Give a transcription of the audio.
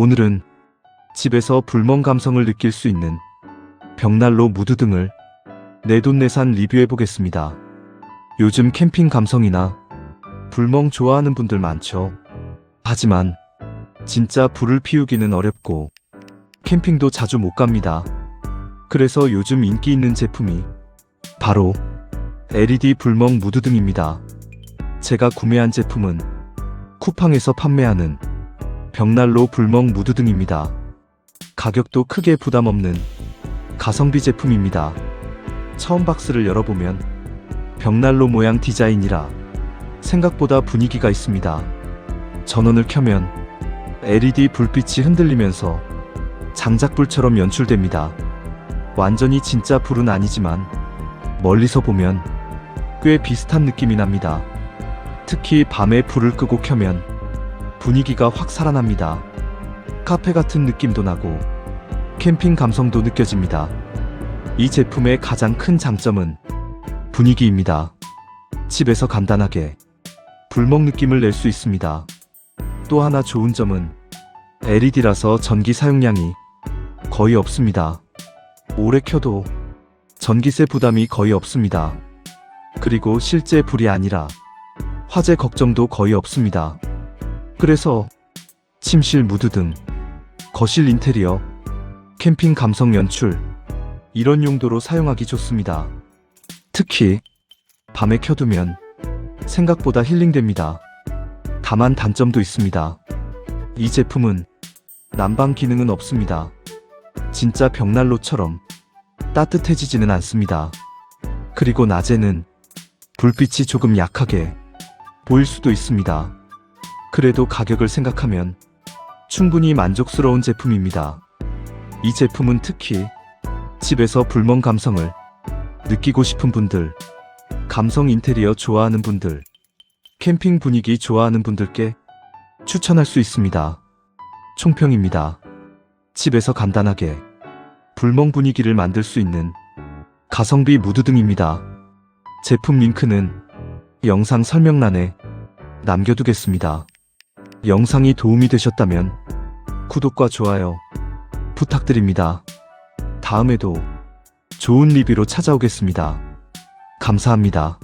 오늘은 집에서 불멍 감성을 느낄 수 있는 벽난로 무드등을 내돈내산 리뷰해보겠습니다. 요즘 캠핑 감성이나 불멍 좋아하는 분들 많죠. 하지만 진짜 불을 피우기는 어렵고 캠핑도 자주 못 갑니다. 그래서 요즘 인기 있는 제품이 바로 LED 불멍 무드등입니다. 제가 구매한 제품은 쿠팡에서 판매하는 벽난로 불멍 무드등입니다. 가격도 크게 부담 없는 가성비 제품입니다. 처음 박스를 열어보면 벽난로 모양 디자인이라 생각보다 분위기가 있습니다. 전원을 켜면 LED 불빛이 흔들리면서 장작불처럼 연출됩니다. 완전히 진짜 불은 아니지만 멀리서 보면 꽤 비슷한 느낌이 납니다. 특히 밤에 불을 끄고 켜면 분위기가 확 살아납니다. 카페 같은 느낌도 나고 캠핑 감성도 느껴집니다. 이 제품의 가장 큰 장점은 분위기입니다. 집에서 간단하게 불멍 느낌을 낼 수 있습니다. 또 하나 좋은 점은 LED라서 전기 사용량이 거의 없습니다. 오래 켜도 전기세 부담이 거의 없습니다. 그리고 실제 불이 아니라 화재 걱정도 거의 없습니다. 그래서 침실 무드등, 거실 인테리어, 캠핑 감성 연출 이런 용도로 사용하기 좋습니다. 특히 밤에 켜두면 생각보다 힐링됩니다. 다만 단점도 있습니다. 이 제품은 난방 기능은 없습니다. 진짜 벽난로처럼 따뜻해지지는 않습니다. 그리고 낮에는 불빛이 조금 약하게 보일 수도 있습니다. 그래도 가격을 생각하면 충분히 만족스러운 제품입니다. 이 제품은 특히 집에서 불멍 감성을 느끼고 싶은 분들, 감성 인테리어 좋아하는 분들, 캠핑 분위기 좋아하는 분들께 추천할 수 있습니다. 총평입니다. 집에서 간단하게 불멍 분위기를 만들 수 있는 가성비 무드등입니다. 제품 링크는 영상 설명란에 남겨두겠습니다. 영상이 도움이 되셨다면 구독과 좋아요 부탁드립니다. 다음에도 좋은 리뷰로 찾아오겠습니다. 감사합니다.